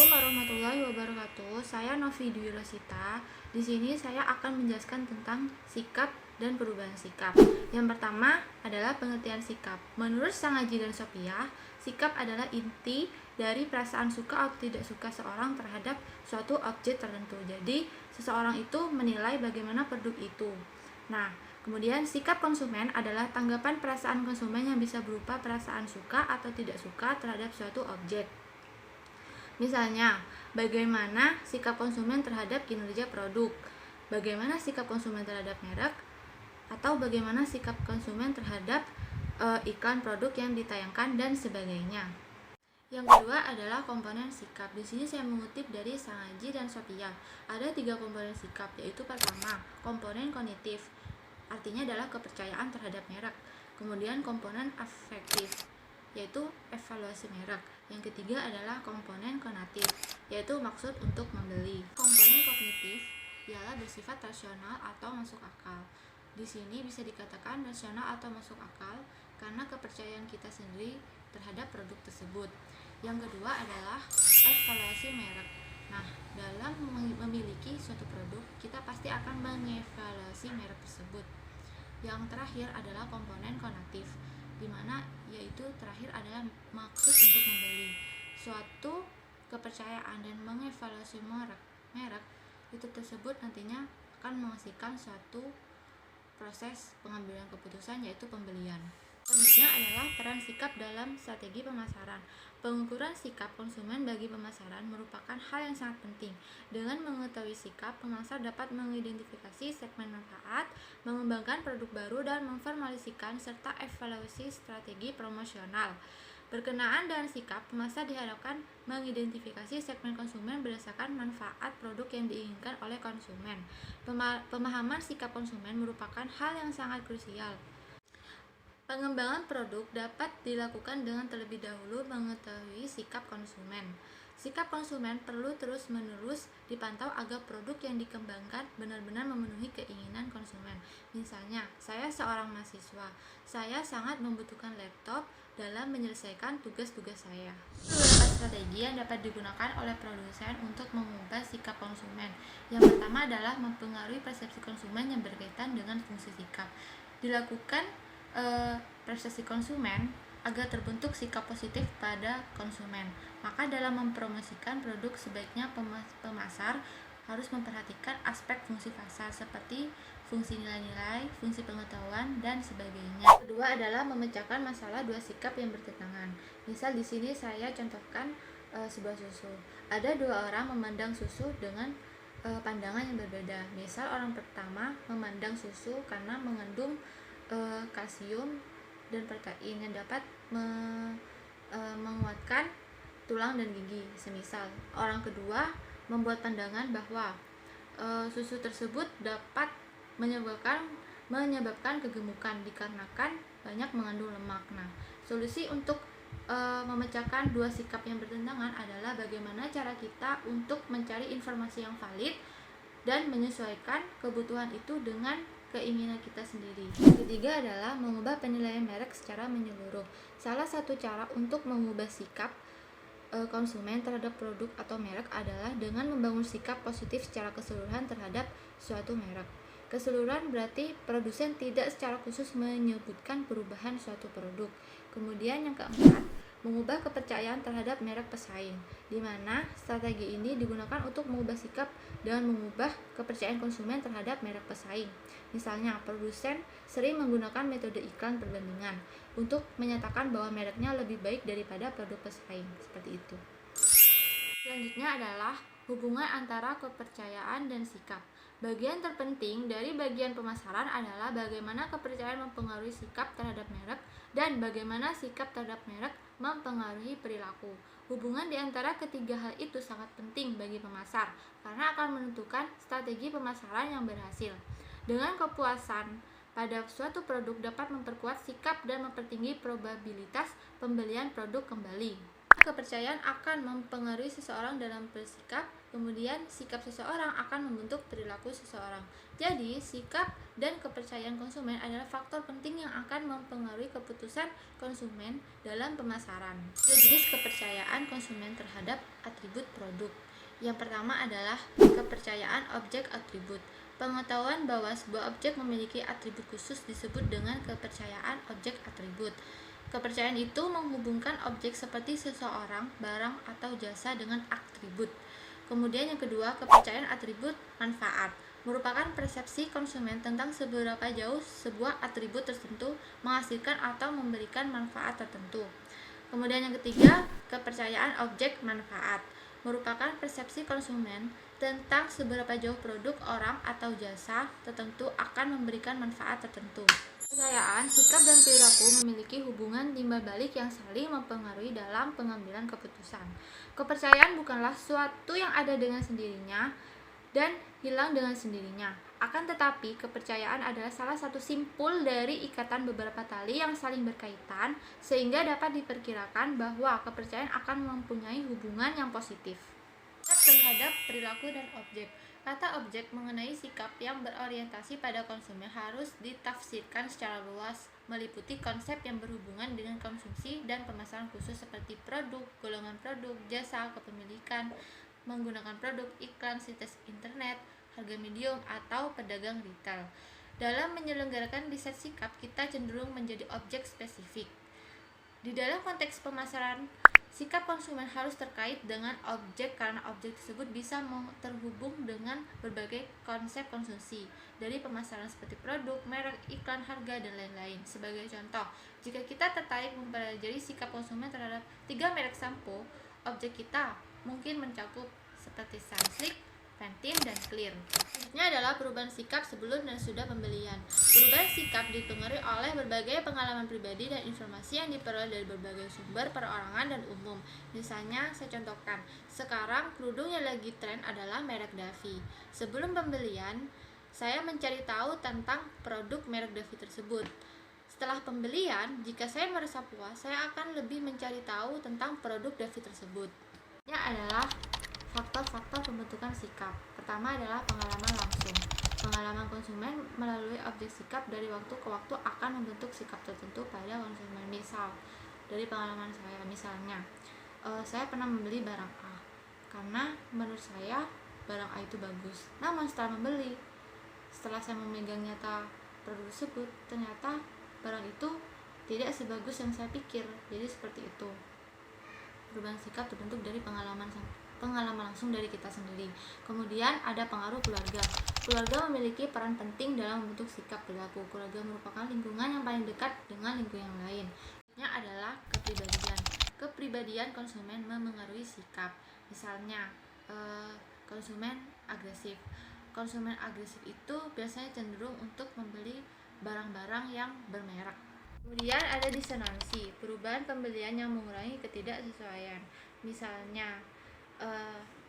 Assalamualaikum warahmatullahi wabarakatuh. Saya Novi Dwi Rosita. Di sini saya akan menjelaskan tentang sikap dan perubahan sikap. Yang pertama adalah pengertian sikap. Menurut Sangaji dan Sophia, sikap adalah inti dari perasaan suka atau tidak suka seorang terhadap suatu objek tertentu. Jadi, seseorang itu menilai bagaimana produk itu. Nah, kemudian sikap konsumen adalah tanggapan perasaan konsumen yang bisa berupa perasaan suka atau tidak suka terhadap suatu objek. Misalnya, bagaimana sikap konsumen terhadap kinerja produk, bagaimana sikap konsumen terhadap merek, atau bagaimana sikap konsumen terhadap iklan produk yang ditayangkan dan sebagainya. Yang kedua adalah komponen sikap. Di sini saya mengutip dari Sangaji dan Sophia. Ada 3 komponen sikap, yaitu pertama, komponen kognitif, artinya adalah kepercayaan terhadap merek. Kemudian komponen afektif, yaitu evaluasi merek. Yang ketiga adalah komponen konatif, yaitu maksud untuk membeli. Komponen kognitif ialah bersifat rasional atau masuk akal. Di sini bisa dikatakan rasional atau masuk akal karena kepercayaan kita sendiri terhadap produk tersebut. Yang kedua adalah evaluasi merek. Nah, dalam memiliki suatu produk, kita pasti akan mengevaluasi merek tersebut. Yang terakhir adalah komponen konatif, di mana yaitu terakhir adalah maksud untuk membeli. Suatu kepercayaan dan mengevaluasi merek itu tersebut nantinya akan menghasilkan suatu proses pengambilan keputusan, yaitu pembelian. Selanjutnya adalah peran sikap dalam strategi pemasaran. Pengukuran sikap konsumen bagi pemasaran merupakan hal yang sangat penting. Dengan mengetahui sikap, pemasar dapat mengidentifikasi segmen manfaat, mengembangkan produk baru, dan memformulasikan serta evaluasi strategi promosional. Berkenaan dengan sikap, pemasar diharapkan mengidentifikasi segmen konsumen berdasarkan manfaat produk yang diinginkan oleh konsumen. Pemahaman sikap konsumen merupakan hal yang sangat krusial. Pengembangan produk dapat dilakukan dengan terlebih dahulu mengetahui sikap konsumen. Sikap konsumen perlu terus-menerus dipantau agar produk yang dikembangkan benar-benar memenuhi keinginan konsumen. Misalnya, saya seorang mahasiswa, saya sangat membutuhkan laptop dalam menyelesaikan tugas-tugas saya. Beberapa strategi yang dapat digunakan oleh produsen untuk mengubah sikap konsumen. Yang pertama adalah mempengaruhi persepsi konsumen yang berkaitan dengan fungsi sikap. Dilakukan persepsi konsumen agar terbentuk sikap positif pada konsumen. Maka dalam mempromosikan produk sebaiknya pemasar harus memperhatikan aspek fungsi pasar seperti fungsi nilai-nilai, fungsi pengetahuan, dan sebagainya. Kedua adalah memecahkan masalah dua sikap yang bertentangan. Misal di sini saya contohkan sebuah susu. Ada 2 orang memandang susu dengan pandangan yang berbeda. Misal orang pertama memandang susu karena mengandung kalsium dan protein yang dapat menguatkan tulang dan gigi. Semisal orang kedua membuat pandangan bahwa susu tersebut dapat menyebabkan kegemukan dikarenakan banyak mengandung lemak. Nah, solusi untuk memecahkan dua sikap yang bertentangan adalah bagaimana cara kita untuk mencari informasi yang valid dan menyesuaikan kebutuhan itu dengan keinginan kita sendiri. Yang ketiga adalah mengubah penilaian merek secara menyeluruh. Salah satu cara untuk mengubah sikap konsumen terhadap produk atau merek adalah dengan membangun sikap positif secara keseluruhan terhadap suatu merek. Keseluruhan berarti produsen tidak secara khusus menyebutkan perubahan suatu produk. Kemudian yang keempat, mengubah kepercayaan terhadap merek pesaing, di mana strategi ini digunakan untuk mengubah sikap dengan mengubah kepercayaan konsumen terhadap merek pesaing. Misalnya, produsen sering menggunakan metode iklan perbandingan untuk menyatakan bahwa mereknya lebih baik daripada produk pesaing, seperti itu. Selanjutnya adalah hubungan antara kepercayaan dan sikap. Bagian terpenting dari bagian pemasaran adalah bagaimana kepercayaan mempengaruhi sikap terhadap merek dan bagaimana sikap terhadap merek mempengaruhi perilaku. Hubungan di antara ketiga hal itu sangat penting bagi pemasar karena akan menentukan strategi pemasaran yang berhasil. Dengan kepuasan pada suatu produk dapat memperkuat sikap dan mempertinggi probabilitas pembelian produk kembali. Kepercayaan akan mempengaruhi seseorang dalam bersikap, kemudian sikap seseorang akan membentuk perilaku seseorang. Jadi, sikap dan kepercayaan konsumen adalah faktor penting yang akan mempengaruhi keputusan konsumen dalam pemasaran. Jenis kepercayaan konsumen terhadap atribut produk. Yang pertama adalah kepercayaan objek atribut. Pengetahuan bahwa sebuah objek memiliki atribut khusus disebut dengan kepercayaan objek atribut. Kepercayaan itu menghubungkan objek seperti seseorang, barang, atau jasa dengan atribut. Kemudian yang kedua, kepercayaan atribut manfaat merupakan persepsi konsumen tentang seberapa jauh sebuah atribut tertentu menghasilkan atau memberikan manfaat tertentu. Kemudian yang ketiga, kepercayaan objek manfaat merupakan persepsi konsumen tentang seberapa jauh produk, orang, atau jasa tertentu akan memberikan manfaat tertentu. Kepercayaan, sikap, dan perilaku memiliki hubungan timbal balik yang saling mempengaruhi dalam pengambilan keputusan. Kepercayaan bukanlah sesuatu yang ada dengan sendirinya dan hilang dengan sendirinya. Akan tetapi, kepercayaan adalah salah satu simpul dari ikatan beberapa tali yang saling berkaitan, sehingga dapat diperkirakan bahwa kepercayaan akan mempunyai hubungan yang positif terhadap perilaku dan objek. Kata objek mengenai sikap yang berorientasi pada konsumen harus ditafsirkan secara luas, meliputi konsep yang berhubungan dengan konsumsi dan pemasaran khusus seperti produk, golongan produk, jasa, kepemilikan, menggunakan produk, iklan, situs internet, harga medium, atau pedagang retail. Dalam menyelenggarakan riset sikap, kita cenderung menjadi objek spesifik. Di dalam konteks pemasaran, sikap konsumen harus terkait dengan objek karena objek tersebut bisa terhubung dengan berbagai konsep konsumsi dari pemasaran seperti produk, merek, iklan, harga, dan lain-lain. Sebagai contoh, jika kita tertarik mempelajari sikap konsumen terhadap 3 merek sampo, objek kita mungkin mencakup seperti Sunsilk, Pantene, dan Clear. Selanjutnya adalah perubahan sikap sebelum dan sudah pembelian. Perubahan sikap dipengaruhi oleh berbagai pengalaman pribadi dan informasi yang diperoleh dari berbagai sumber perorangan dan umum. Misalnya, saya contohkan, sekarang kerudung yang lagi tren adalah merek Davi. Sebelum pembelian, saya mencari tahu tentang produk merek Davi tersebut. Setelah pembelian, jika saya merasa puas, saya akan lebih mencari tahu tentang produk Davi tersebut. Ini adalah faktor-faktor pembentukan sikap. Pertama adalah pengalaman langsung. Pengalaman konsumen melalui objek sikap dari waktu ke waktu akan membentuk sikap tertentu pada konsumen. Misal, dari pengalaman saya, misalnya, saya pernah membeli barang A karena menurut saya barang A itu bagus. Namun setelah membeli, setelah saya memegang nyata produk tersebut, ternyata barang itu tidak sebagus yang saya pikir. Jadi seperti itu. Perubahan sikap terbentuk dari pengalaman langsung dari kita sendiri. Kemudian ada pengaruh keluarga. Keluarga memiliki peran penting dalam membentuk sikap perilaku. Keluarga merupakan lingkungan yang paling dekat dengan lingkungan yang lain. Ini adalah kepribadian. Kepribadian konsumen memengaruhi sikap. Misalnya, konsumen agresif. Konsumen agresif itu biasanya cenderung untuk membeli barang-barang yang bermerek. Kemudian ada disonansi, perubahan pembelian yang mengurangi ketidaksesuaian. Misalnya,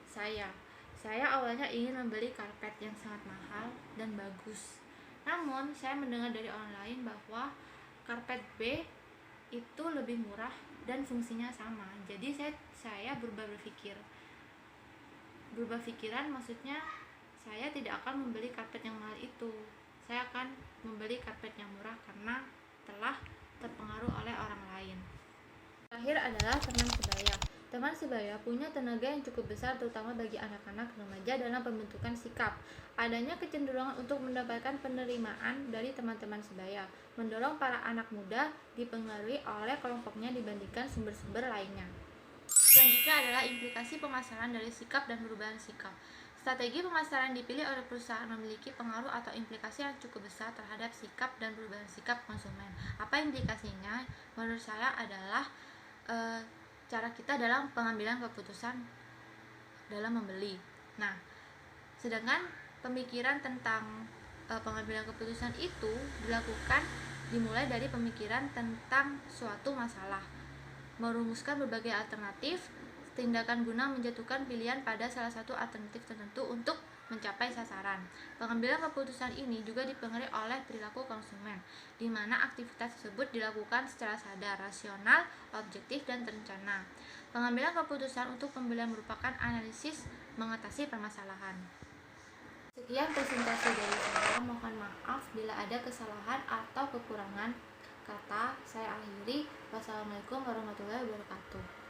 saya awalnya ingin membeli karpet yang sangat mahal dan bagus. Namun, saya mendengar dari orang lain bahwa karpet B itu lebih murah dan fungsinya sama. Jadi saya berubah pikiran, maksudnya saya tidak akan membeli karpet yang mahal itu. Saya akan membeli karpet yang murah karena telah terpengaruh oleh orang lain. Terakhir adalah teman sebaya. Teman sebaya punya tenaga yang cukup besar terutama bagi anak-anak remaja dalam pembentukan sikap. Adanya kecenderungan untuk mendapatkan penerimaan dari teman-teman sebaya, mendorong para anak muda dipengaruhi oleh kelompoknya dibandingkan sumber-sumber lainnya. Selanjutnya adalah implikasi pemasaran dari sikap dan perubahan sikap. Strategi pemasaran dipilih oleh perusahaan memiliki pengaruh atau implikasi yang cukup besar terhadap sikap dan perubahan sikap konsumen. Apa implikasinya? Menurut saya adalah cara kita dalam pengambilan keputusan dalam membeli. Nah, sedangkan pemikiran tentang pengambilan keputusan itu dimulai dari pemikiran tentang suatu masalah, merumuskan berbagai alternatif tindakan guna menjatuhkan pilihan pada salah satu alternatif tertentu untuk mencapai sasaran. Pengambilan keputusan ini juga dipengaruhi oleh perilaku konsumen, di mana aktivitas tersebut dilakukan secara sadar, rasional, objektif, dan terencana. Pengambilan keputusan untuk pembelian merupakan analisis mengatasi permasalahan. Sekian presentasi dari saya. Mohon maaf bila ada kesalahan atau kekurangan kata. Saya akhiri. Wassalamualaikum warahmatullahi wabarakatuh.